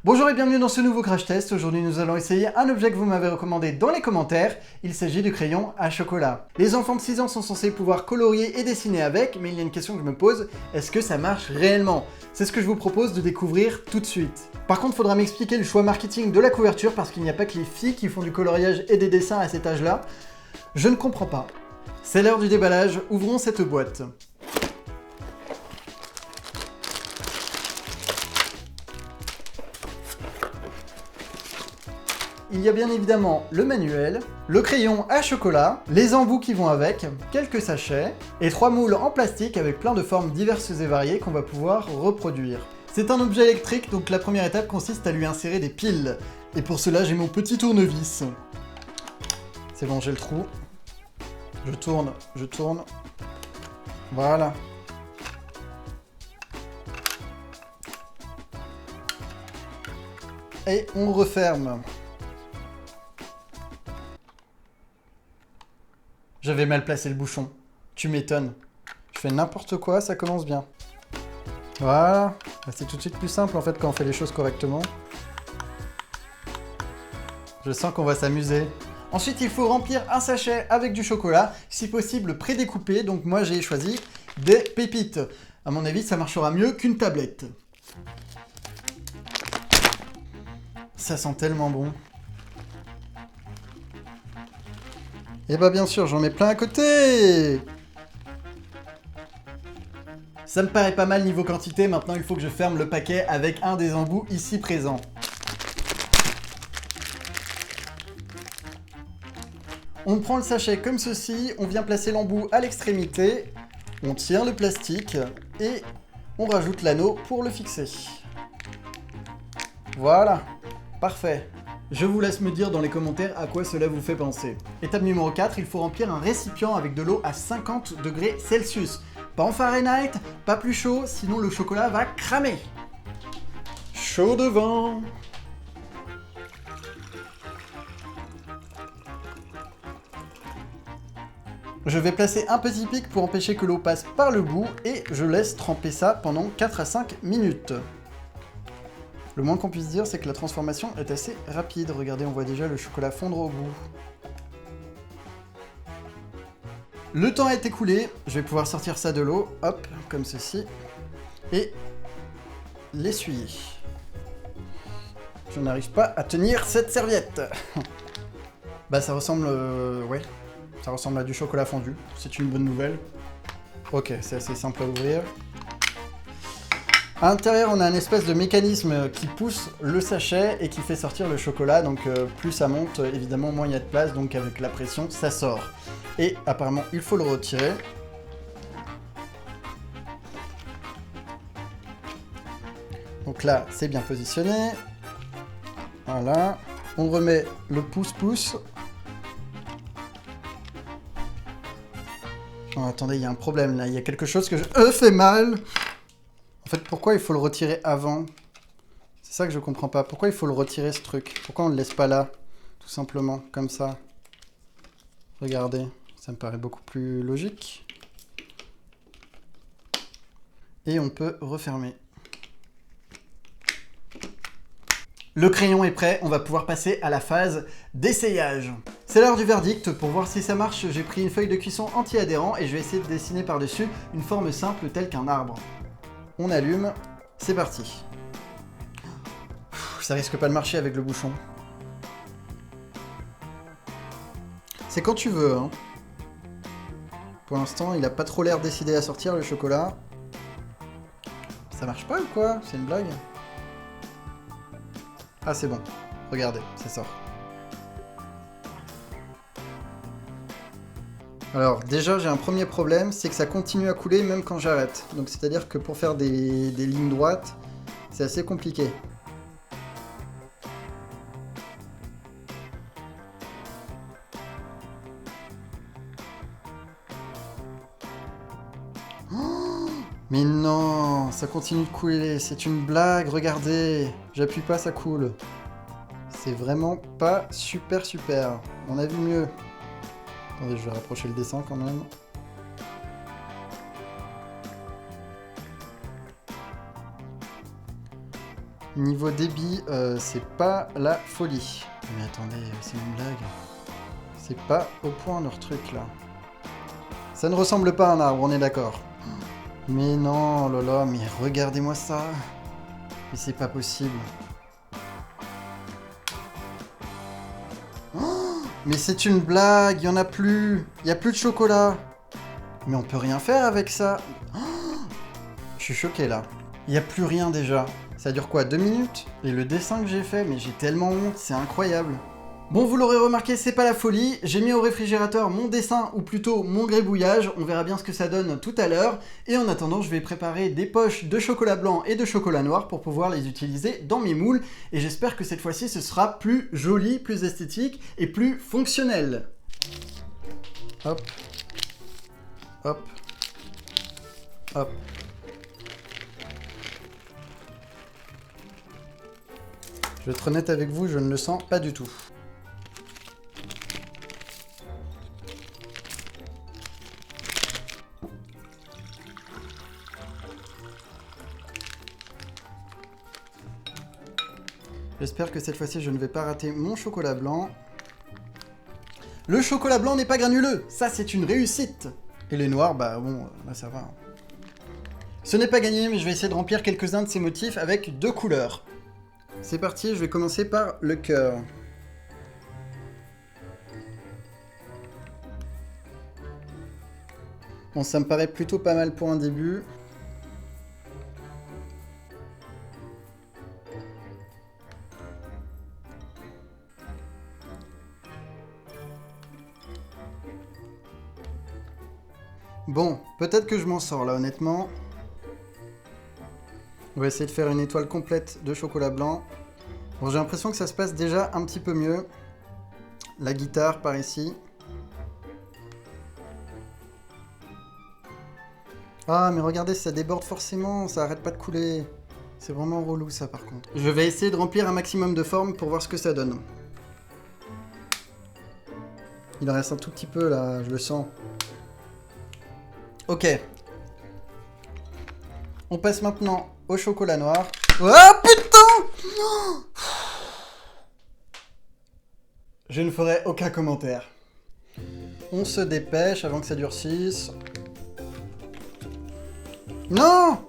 Bonjour et bienvenue dans ce nouveau crash test. Aujourd'hui nous allons essayer un objet que vous m'avez recommandé dans les commentaires. Il s'agit du crayon à chocolat. Les enfants de 6 ans sont censés pouvoir colorier et dessiner avec, mais il y a une question que je me pose, est-ce que ça marche réellement? C'est ce que je vous propose de découvrir tout de suite. Par contre, il faudra m'expliquer le choix marketing de la couverture parce qu'il n'y a pas que les filles qui font du coloriage et des dessins à cet âge-là. Je ne comprends pas. C'est l'heure du déballage, ouvrons cette boîte. Il y a bien évidemment le manuel, le crayon à chocolat, les embouts qui vont avec, quelques sachets, et 3 moules en plastique avec plein de formes diverses et variées qu'on va pouvoir reproduire. C'est un objet électrique, donc la première étape consiste à lui insérer des piles. Et pour cela, j'ai mon petit tournevis. C'est bon, j'ai le trou. Je tourne. Voilà. Et on referme. J'avais mal placé le bouchon. Tu m'étonnes. Je fais n'importe quoi, ça commence bien. Voilà. C'est tout de suite plus simple en fait quand on fait les choses correctement. Je sens qu'on va s'amuser. Ensuite, il faut remplir un sachet avec du chocolat, si possible prédécoupé. Donc moi, j'ai choisi des pépites. À mon avis, ça marchera mieux qu'une tablette. Ça sent tellement bon. Et bah bien sûr, j'en mets plein à côté. Ça me paraît pas mal niveau quantité, maintenant il faut que je ferme le paquet avec un des embouts ici présents. On prend le sachet comme ceci, on vient placer l'embout à l'extrémité, on tire le plastique et on rajoute l'anneau pour le fixer. Voilà, parfait. Je vous laisse me dire dans les commentaires à quoi cela vous fait penser. Étape numéro 4, il faut remplir un récipient avec de l'eau à 50 degrés Celsius. Pas en Fahrenheit, pas plus chaud, sinon le chocolat va cramer. Chaud devant. Je vais placer un petit pic pour empêcher que l'eau passe par le bout et je laisse tremper ça pendant 4 à 5 minutes. Le moins qu'on puisse dire, c'est que la transformation est assez rapide. Regardez, on voit déjà le chocolat fondre au bout. Le temps est écoulé, je vais pouvoir sortir ça de l'eau, hop, comme ceci, et l'essuyer. Je n'arrive pas à tenir cette serviette. Bah ça ressemble, ouais, ça ressemble à du chocolat fondu, c'est une bonne nouvelle. Ok, c'est assez simple à ouvrir. À l'intérieur, on a un espèce de mécanisme qui pousse le sachet et qui fait sortir le chocolat. Donc plus ça monte, évidemment, moins il y a de place. Donc avec la pression, ça sort. Et apparemment, il faut le retirer. Donc là, c'est bien positionné. Voilà. On remet le pouce-pouce. Oh, attendez, il y a un problème là. Il y a quelque chose que je fais mal. En fait, pourquoi il faut le retirer avant? C'est ça que je comprends pas. Pourquoi il faut le retirer, ce truc? Pourquoi on ne le laisse pas là? Tout simplement, comme ça. Regardez, ça me paraît beaucoup plus logique. Et on peut refermer. Le crayon est prêt, on va pouvoir passer à la phase d'essayage. C'est l'heure du verdict. Pour voir si ça marche, j'ai pris une feuille de cuisson anti-adhérent et je vais essayer de dessiner par-dessus une forme simple telle qu'un arbre. On allume, c'est parti. Ça risque pas de marcher avec le bouchon. C'est quand tu veux, hein. Pour l'instant, il a pas trop l'air décidé à sortir, le chocolat. Ça marche pas ou quoi? C'est une blague? Ah, c'est bon. Regardez, ça sort. Alors, déjà, j'ai un premier problème, c'est que ça continue à couler même quand j'arrête. Donc, c'est-à-dire que pour faire des lignes droites, c'est assez compliqué. Oh, mais non, ça continue de couler, c'est une blague, regardez. J'appuie pas, ça coule. C'est vraiment pas super. On a vu mieux. Attendez, je vais rapprocher le dessin quand même. Niveau débit, c'est pas la folie. Mais attendez, c'est une blague. C'est pas au point leur truc là. Ça ne ressemble pas à un arbre, on est d'accord. Mais non, oh là là, mais regardez-moi ça. Mais c'est pas possible. Oh, mais c'est une blague, il y en a plus. Il y a plus de chocolat. Mais on peut rien faire avec ça. Oh, je suis choqué là. Il y a plus rien déjà. Ça dure quoi, 2 minutes? Et le dessin que j'ai fait, mais j'ai tellement honte, c'est incroyable. Bon, vous l'aurez remarqué, c'est pas la folie. J'ai mis au réfrigérateur mon dessin, ou plutôt mon gribouillage. On verra bien ce que ça donne tout à l'heure. Et en attendant, je vais préparer des poches de chocolat blanc et de chocolat noir pour pouvoir les utiliser dans mes moules. Et j'espère que cette fois-ci, ce sera plus joli, plus esthétique et plus fonctionnel. Hop. Hop. Hop. Je vais être honnête avec vous, je ne le sens pas du tout. J'espère que cette fois-ci, je ne vais pas rater mon chocolat blanc. Le chocolat blanc n'est pas granuleux, ça c'est une réussite. Et les noirs, bah bon, là ça va. Ce n'est pas gagné, mais je vais essayer de remplir quelques-uns de ces motifs avec 2 couleurs. C'est parti, je vais commencer par le cœur. Bon, ça me paraît plutôt pas mal pour un début. Bon, peut-être que je m'en sors là, honnêtement. On va essayer de faire une étoile complète de chocolat blanc. Bon, j'ai l'impression que ça se passe déjà un petit peu mieux. La guitare par ici. Ah, mais regardez, ça déborde forcément, ça arrête pas de couler. C'est vraiment relou ça par contre. Je vais essayer de remplir un maximum de formes pour voir ce que ça donne. Il en reste un tout petit peu là, je le sens. Ok. On passe maintenant au chocolat noir. Oh putain! Je ne ferai aucun commentaire. On se dépêche avant que ça durcisse. Non!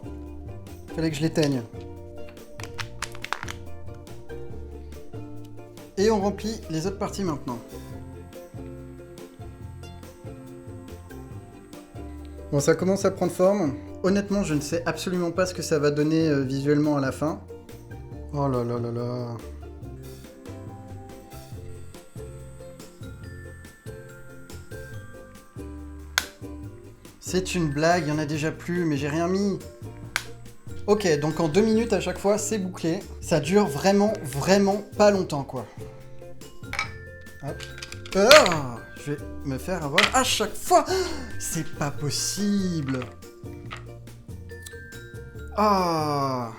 Fallait que je l'éteigne. Et on remplit les autres parties maintenant. Bon, ça commence à prendre forme. Honnêtement, je ne sais absolument pas ce que ça va donner visuellement à la fin. Oh là là là là. C'est une blague, il y en a déjà plus, mais j'ai rien mis. Ok, donc en 2 minutes à chaque fois, c'est bouclé. Ça dure vraiment, vraiment pas longtemps, quoi. Hop. Ah, je vais me faire avoir à chaque fois. C'est pas possible. Ah,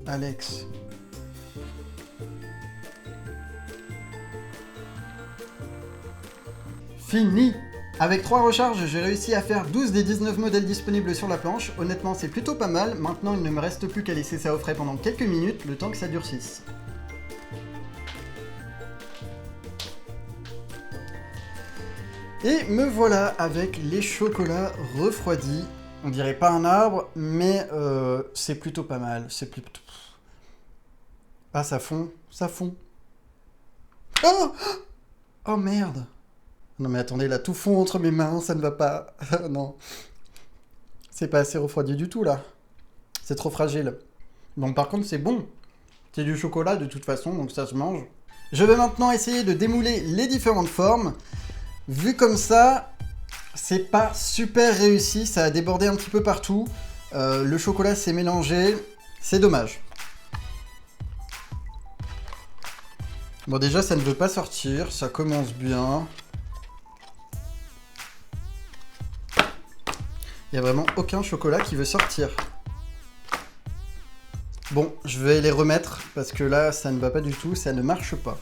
Alex. Fini. Avec 3 recharges, j'ai réussi à faire 12 des 19 modèles disponibles sur la planche. Honnêtement, c'est plutôt pas mal. Maintenant, il ne me reste plus qu'à laisser ça au frais pendant quelques minutes, le temps que ça durcisse. Et me voilà avec les chocolats refroidis. On dirait pas un arbre, mais c'est plutôt pas mal. C'est plutôt... Ah, ça fond, ça fond. Oh! Oh merde! Non mais attendez, là, tout fond entre mes mains, ça ne va pas. Non. C'est pas assez refroidi du tout, là. C'est trop fragile. Bon, par contre, c'est bon. C'est du chocolat, de toute façon, donc ça se mange. Je vais maintenant essayer de démouler les différentes formes. Vu comme ça, c'est pas super réussi. Ça a débordé un petit peu partout. Le chocolat s'est mélangé. C'est dommage. Bon, déjà, ça ne veut pas sortir. Ça commence bien. Il n'y a vraiment aucun chocolat qui veut sortir. Bon, je vais les remettre parce que là, ça ne va pas du tout, ça ne marche pas.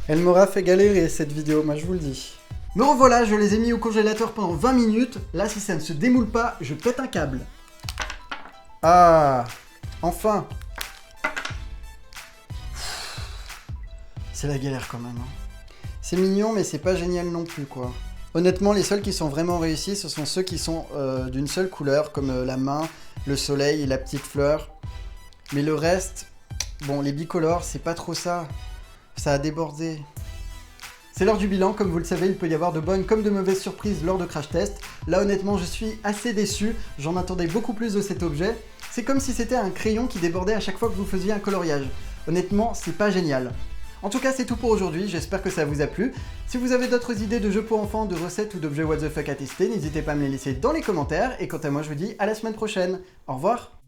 Elle m'aura fait galérer cette vidéo, moi je vous le dis. Me revoilà, je les ai mis au congélateur pendant 20 minutes. Là, si ça ne se démoule pas, je pète un câble. Ah, enfin. C'est la galère quand même. C'est mignon, mais c'est pas génial non plus, quoi. Honnêtement, les seuls qui sont vraiment réussis, ce sont ceux qui sont d'une seule couleur, comme la main, le soleil et la petite fleur. Mais le reste, bon, les bicolores, c'est pas trop ça. Ça a débordé. C'est l'heure du bilan, comme vous le savez, il peut y avoir de bonnes comme de mauvaises surprises lors de crash test. Là honnêtement je suis assez déçu, j'en attendais beaucoup plus de cet objet. C'est comme si c'était un crayon qui débordait à chaque fois que vous faisiez un coloriage. Honnêtement, c'est pas génial. En tout cas, c'est tout pour aujourd'hui, j'espère que ça vous a plu. Si vous avez d'autres idées de jeux pour enfants, de recettes ou d'objets what the fuck à tester, n'hésitez pas à me les laisser dans les commentaires. Et quant à moi, je vous dis à la semaine prochaine. Au revoir.